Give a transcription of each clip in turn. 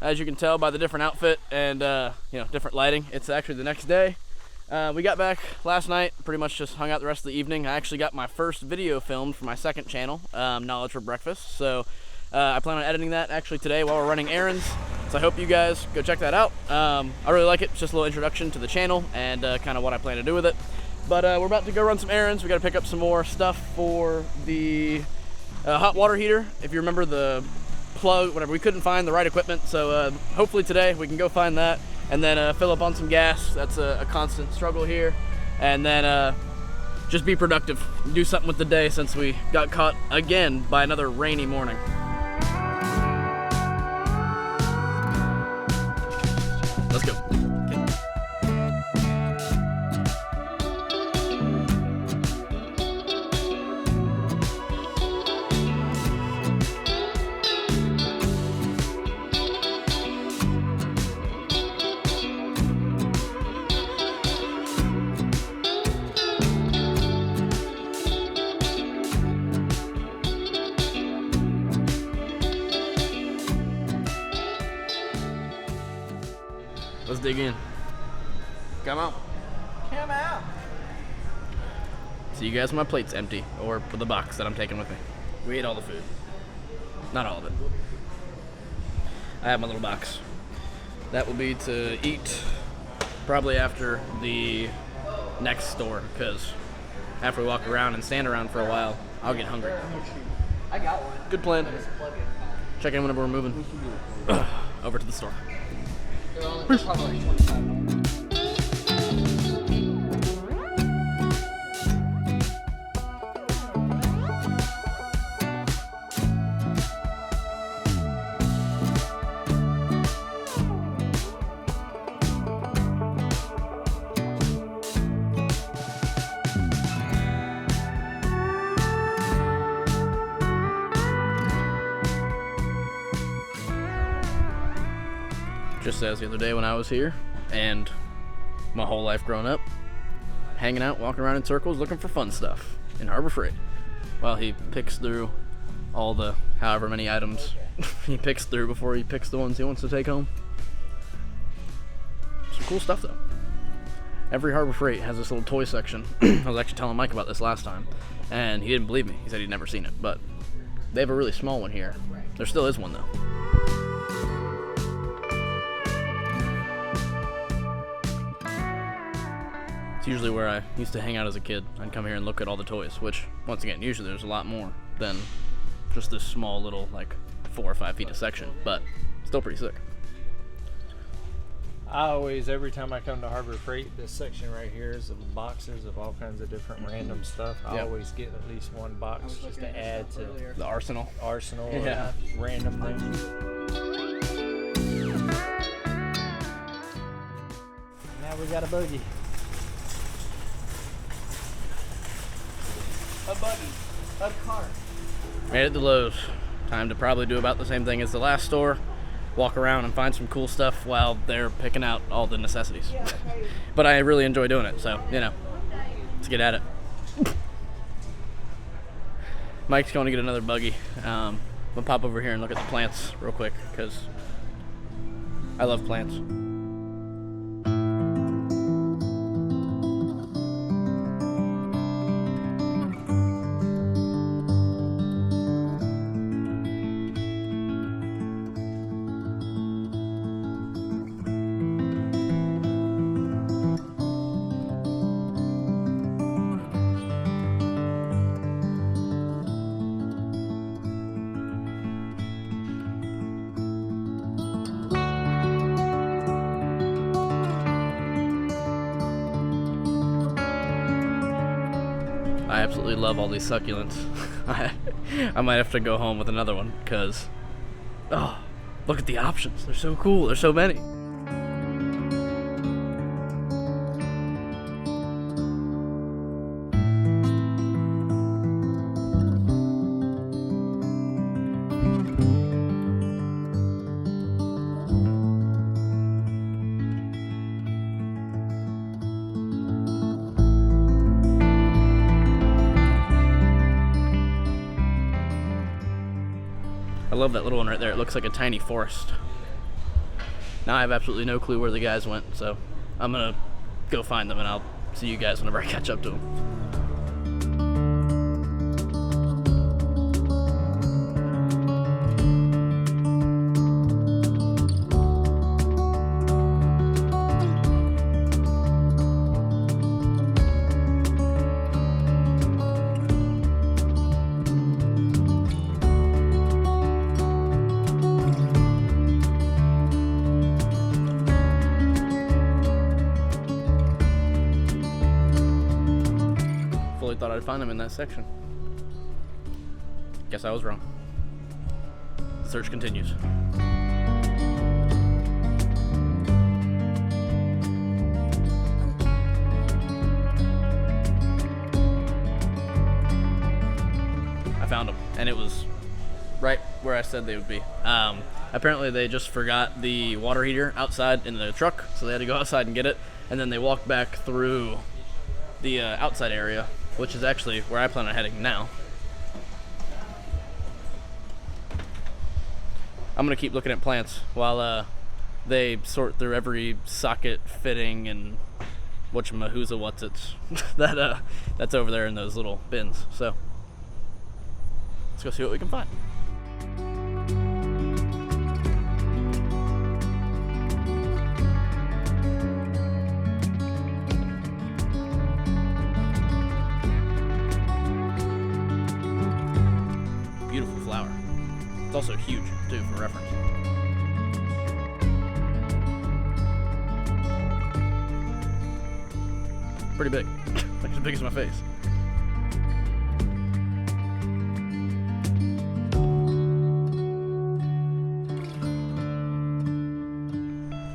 as you can tell by the different outfit and you know, different lighting. It's actually the next day. We got back last night, pretty much just hung out the rest of the evening. I actually got my first video filmed for my second channel, Knowledge for Breakfast. So I plan on editing that actually today while we're running errands. So I hope you guys go check that out. I really like it. It's just a little introduction to the channel and kind of what I plan to do with it. But we're about to go run some errands. We got to pick up some more stuff for the hot water heater. If you remember the plug, whatever, we couldn't find the right equipment. So hopefully today we can go find that and then fill up on some gas. That's a constant struggle here. And then just be productive. Do something with the day since we got caught again by another rainy morning. Let's go. Let's dig in. Come out. Come out. See you guys when my plate's empty, or for the box that I'm taking with me. We ate all the food. Not all of it. I have my little box. That will be to eat probably after the next store, because after we walk around and stand around for a while, I'll get hungry. I got one. Good plan. Check in whenever we're moving. Over to the store. There's probably like 25. Just as the other day when I was here, and my whole life growing up, hanging out, walking around in circles, looking for fun stuff in Harbor Freight, while he picks through all the however many items he picks through before he picks the ones he wants to take home. Some cool stuff though. Every Harbor Freight has this little toy section. I was actually telling Mike about this last time, and he didn't believe me. He said he'd never seen it, but they have a really small one here. There still is one though. Usually where I used to hang out as a kid. I'd come here and look at all the toys, which, once again, usually there's a lot more than just this small little, like, 4 or 5 feet a section, but still pretty sick. Every time I come to Harbor Freight, this section right here is of boxes of all kinds of different random stuff. I always get at least one box just to add to the arsenal. Yeah. Random things. Now we got a buggy. A buggy. A car. Made it to Lowe's. Time to probably do about the same thing as the last store. Walk around and find some cool stuff while they're picking out all the necessities. But I really enjoy doing it, so, you know, let's get at it. Mike's going to get another buggy. I'm gonna pop over here and look at the plants real quick, because I love plants. I absolutely love all these succulents. I might have to go home with another one, because, oh, look at the options. They're so cool. There's so many. I love that little one right there. It looks like a tiny forest. Now I have absolutely no clue where the guys went, so I'm gonna go find them and I'll see you guys whenever I catch up to them. Thought I'd find them in that section. Guess I was wrong. The search continues. I found them, and it was right where I said they would be. Apparently they just forgot the water heater outside in the truck, so they had to go outside and get it, and then they walked back through the outside area, which is actually where I plan on heading now. I'm gonna keep looking at plants while they sort through every socket fitting and what's-it's that's over there in those little bins. So let's go see what we can find. Beautiful flower. It's also huge too, for reference. Pretty big. Like as big as my face.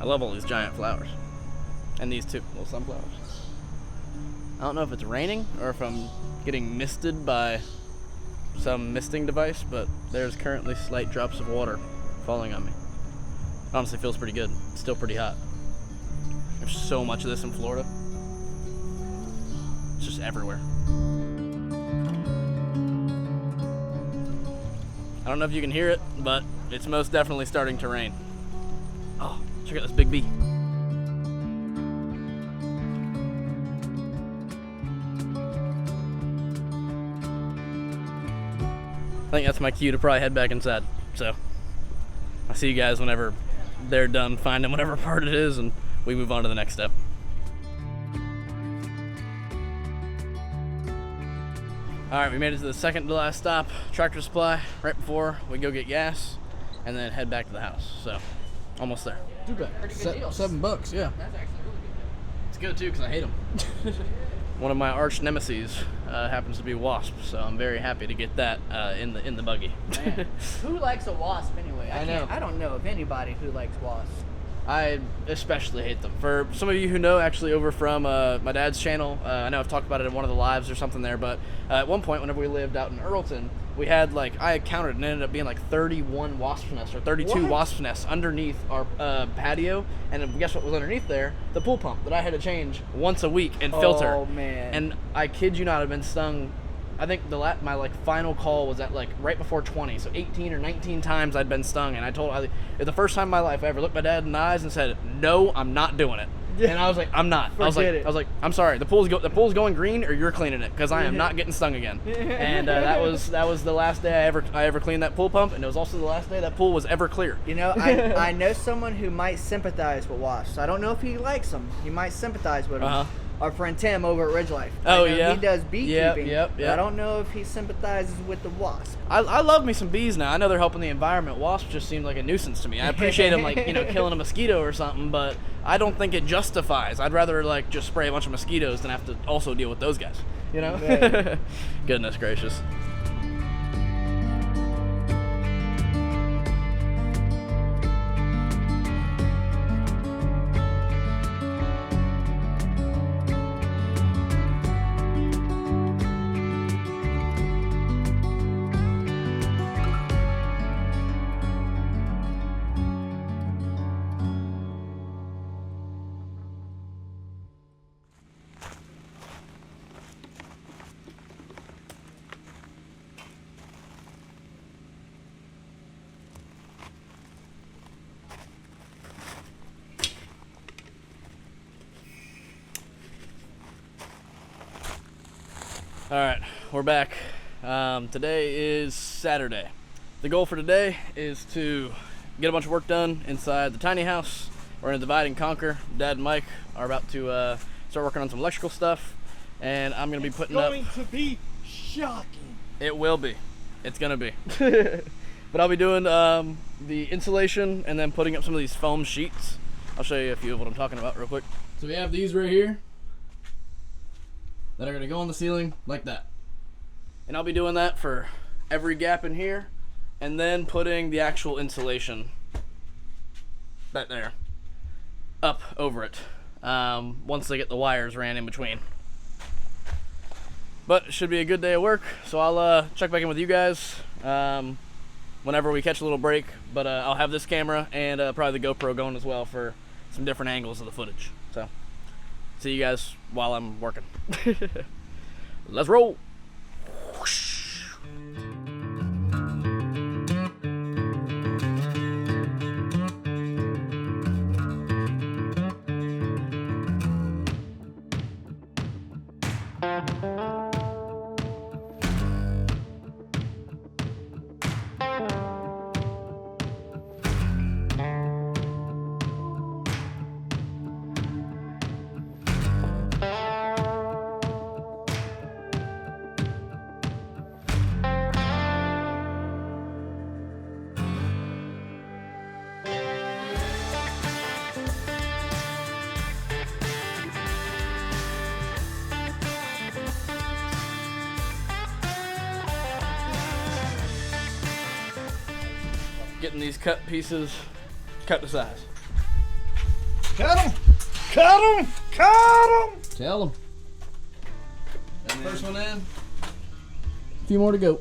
I love all these giant flowers. And these two little sunflowers. I don't know if it's raining or if I'm getting misted by some misting device, but there's currently slight drops of water falling on me. Honestly feels pretty good. It's still pretty hot. There's so much of this in Florida. It's just everywhere. I don't know if you can hear it, but it's most definitely starting to rain. Oh, check out this big bee. I think that's my cue to probably head back inside. So I'll see you guys whenever they're done finding whatever part it is and we move on to the next step. All right, we made it to the second to last stop, Tractor Supply, right before we go get gas and then head back to the house. So almost there. Too bad. $7, yeah. That's actually really good. It's good too, because I hate them. One of my arch nemeses happens to be wasps, so I'm very happy to get that in the buggy. Man, who likes a wasp anyway? I know. I don't know of anybody who likes wasps. I especially hate them. For some of you who know, actually over from my dad's channel, I know I've talked about it in one of the lives or something there, but at one point whenever we lived out in Earlton, we had I counted and it ended up being 31 wasp nests or 32 wasp nests underneath our patio, and guess what was underneath there? The pool pump that I had to change once a week and filter. Oh man. And I kid you not, I've been stung. I think my final call was at right before 20, so 18 or 19 times I'd been stung, and the first time in my life I ever looked my dad in the eyes and said, "No, I'm not doing it." And I was like, "I'm not." I was like, "I'm sorry. The pool's going green, or you're cleaning it, because I am not getting stung again." And that was the last day I ever cleaned that pool pump, and it was also the last day that pool was ever clear. You know, I know someone who might sympathize with wasps. I don't know if he likes them. He might sympathize with them. Uh-huh. Our friend Tim over at Ridge Life. Oh, I know yeah. He does beekeeping. Yep. But I don't know if he sympathizes with the wasp. I love me some bees now. I know they're helping the environment. Wasps just seem like a nuisance to me. I appreciate them, killing a mosquito or something, but I don't think it justifies. I'd rather just spray a bunch of mosquitoes than have to also deal with those guys. You know? Right. Goodness gracious. All right, we're back. Today is Saturday. The goal for today is to get a bunch of work done inside the tiny house. We're gonna divide and conquer. Dad and Mike are about to start working on some electrical stuff, and I'm gonna be putting up. It's going to be shocking. It will be. It's gonna be. But I'll be doing the insulation and then putting up some of these foam sheets. I'll show you a few of what I'm talking about real quick. So we have these right here that are gonna go on the ceiling like that. And I'll be doing that for every gap in here, and then putting the actual insulation back there up over it once they get the wires ran in between. But it should be a good day of work, so I'll check back in with you guys whenever we catch a little break. But I'll have this camera and probably the GoPro going as well for some different angles of the footage. So see you guys while I'm working. Let's roll. Getting these cut pieces cut to size. Cut him! Cut him! Cut him! Tell them. First one in. A few more to go.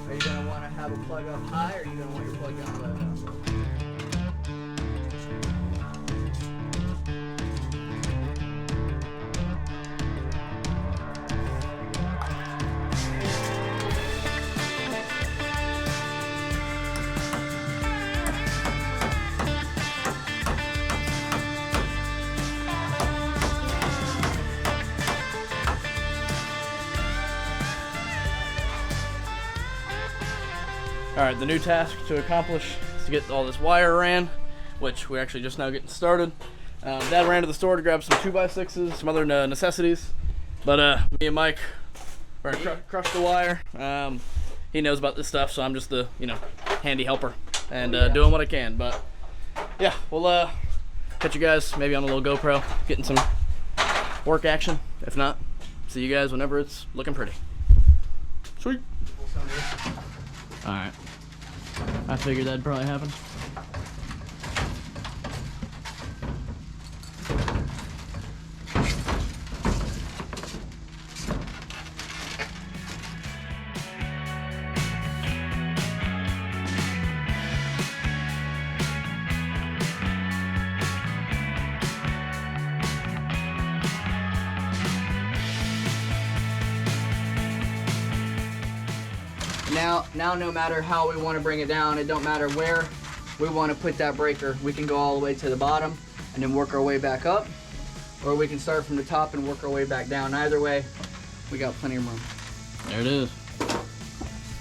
Are you gonna want to have a plug up high, or are you gonna want your plug down low? All right, the new task to accomplish is to get all this wire ran, which we're actually just now getting started. Dad ran to the store to grab some 2x6s, some other necessities, but me and Mike are gonna crush the wire. He knows about this stuff, so I'm just the handy helper and doing what I can. But yeah, we'll catch you guys maybe on a little GoPro, getting some work action. If not, see you guys whenever it's looking pretty. Sweet. All right. I figured that'd probably happen. Now no matter how we want to bring it down, it don't matter where we want to put that breaker. We can go all the way to the bottom and then work our way back up, or we can start from the top and work our way back down. Either way, we got plenty of room. There it is.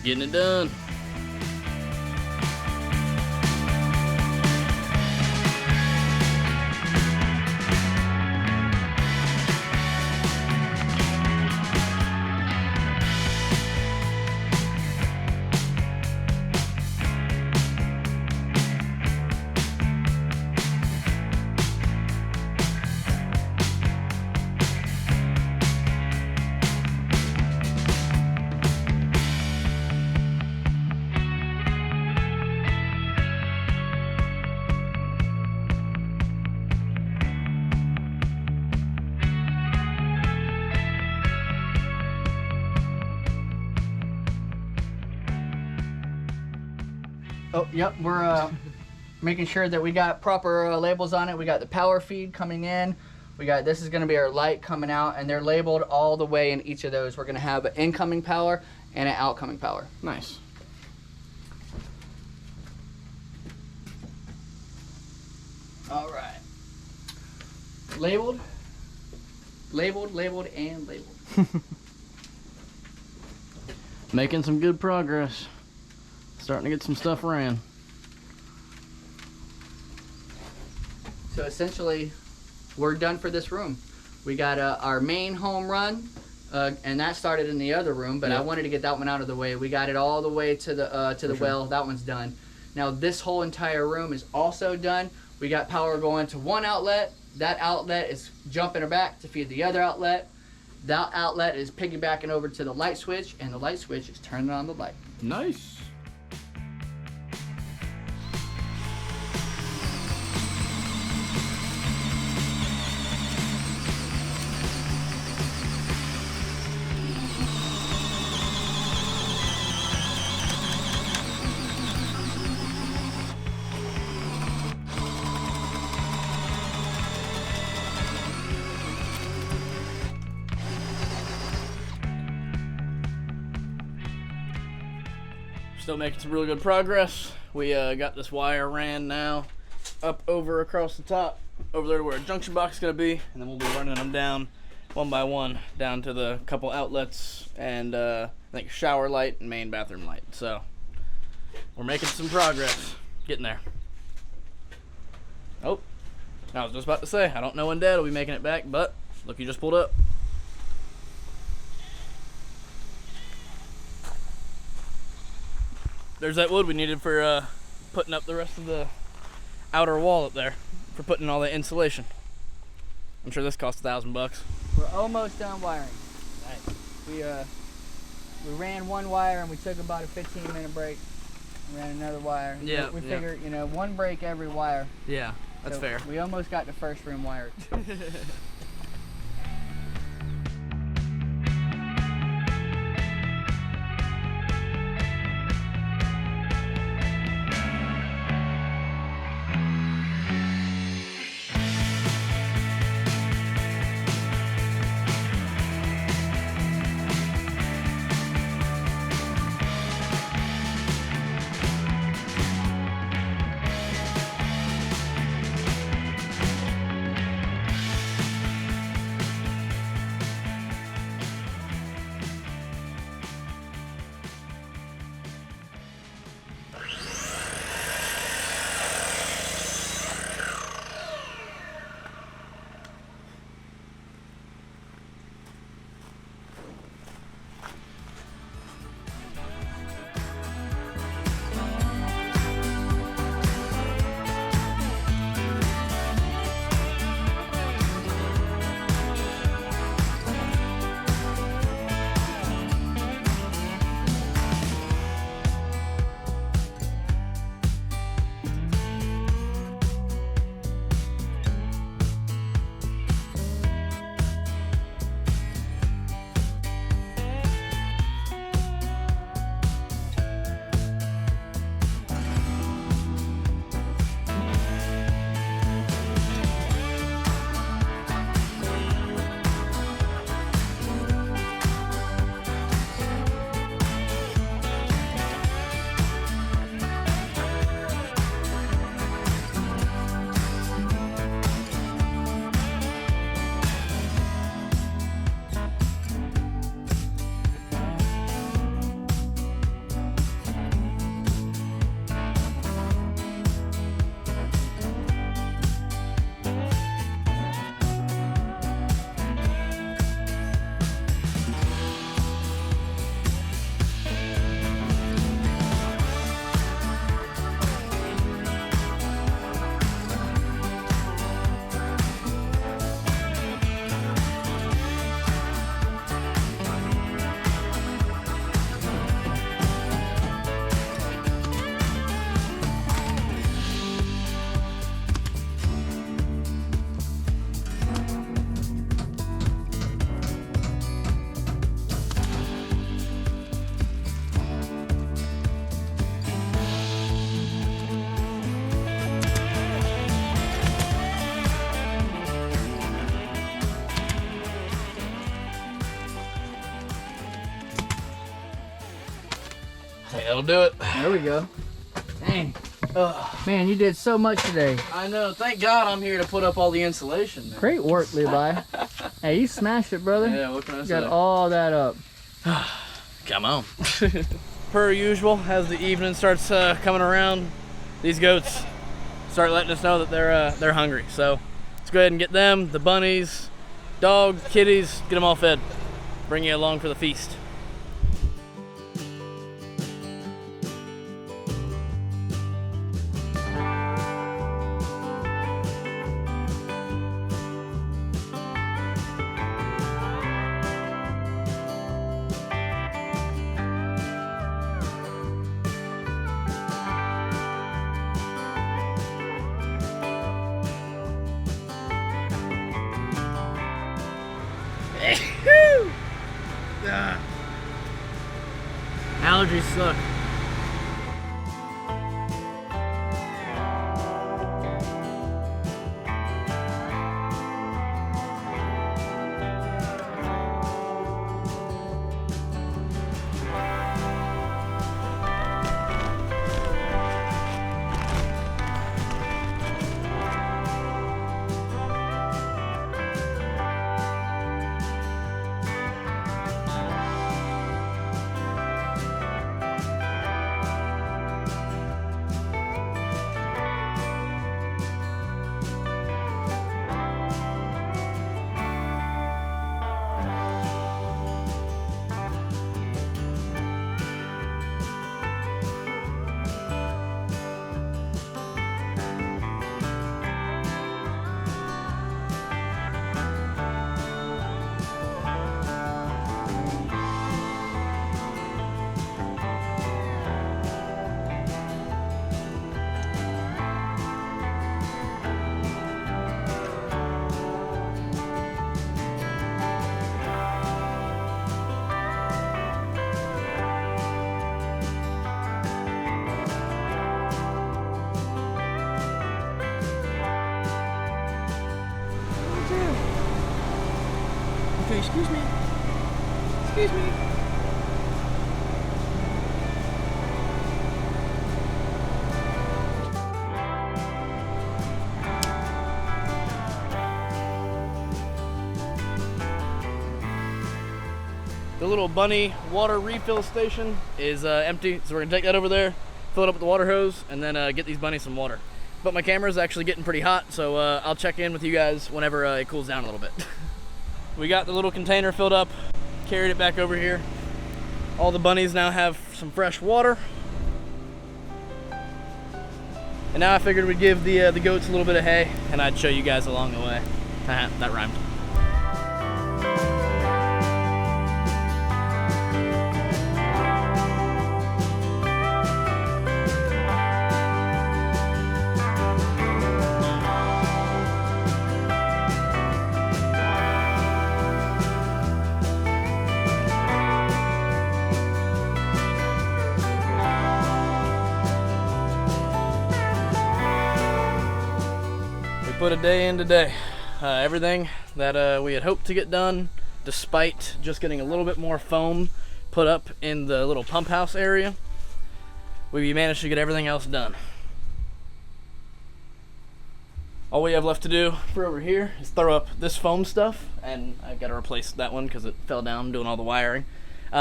Getting it done. Oh, yep. We're making sure that we got proper labels on it. We got the power feed coming in. We got, this is going to be our light coming out, and they're labeled all the way in each of those. We're going to have an incoming power and an outcoming power. Nice. All right. Labeled, labeled, labeled, and labeled. Making some good progress. Starting to get some stuff ran. So essentially, we're done for this room. We got our main home run, and that started in the other room, but I wanted to get that one out of the way. We got it all the way to the well. That one's done. Now this whole entire room is also done. We got power going to one outlet. That outlet is jumping back to feed the other outlet. That outlet is piggybacking over to the light switch, and the light switch is turning on the light. Nice. Still making some really good progress. We got this wire ran now up over across the top, over there to where a junction box is going to be, and then we'll be running them down one by one down to the couple outlets and I think shower light and main bathroom light. So we're making some progress, getting there. Oh, I was just about to say, I don't know when Dad will be making it back, but look, you just pulled up. There's that wood we needed for putting up the rest of the outer wall up there, for putting all the insulation. I'm sure this cost $1,000. We're almost done wiring. Nice. We ran one wire and we took about a 15-minute break. We ran another wire. Yeah. We figured, you know, one break every wire. Yeah, that's fair. We almost got the first room wired. That'll do it. There we go. Dang. Man, you did so much today. I know. Thank God I'm here to put up all the insulation, man. Great work, Levi. Hey, you smashed it, brother. Yeah, what can I say? Got all that up. Come on. Per usual, as the evening starts coming around, these goats start letting us know that they're hungry. So let's go ahead and get them, the bunnies, dog, kitties, get them all fed. Bring you along for the feast. Allergies suck. Okay, excuse me. Excuse me. The little bunny water refill station is empty, so we're gonna take that over there, fill it up with the water hose, and then get these bunnies some water. But my camera's actually getting pretty hot, so I'll check in with you guys whenever it cools down a little bit. We got the little container filled up, carried it back over here. All the bunnies now have some fresh water. And now I figured we'd give the goats a little bit of hay, and I'd show you guys along the way. That rhymed. Put a day in today. Everything that we had hoped to get done, despite just getting a little bit more foam put up in the little pump house area, we managed to get everything else done. All we have left to do for over here is throw up this foam stuff, and I've got to replace that one because it fell down doing all the wiring. We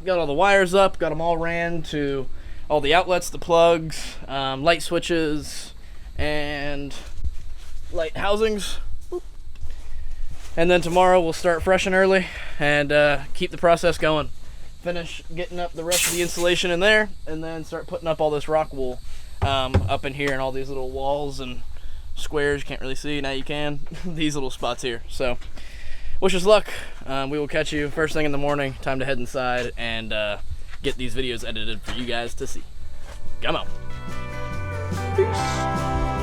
got all the wires up, got them all ran to all the outlets, the plugs, light switches, and light housings. And then tomorrow we'll start fresh and early and keep the process going. Finish getting up the rest of the insulation in there, and then start putting up all this rock wool up in here and all these little walls and squares. You can't really see, now you can. These little spots here. So wish us luck. We will catch you first thing in the morning. Time to head inside and get these videos edited for you guys to see. Come on. Peace.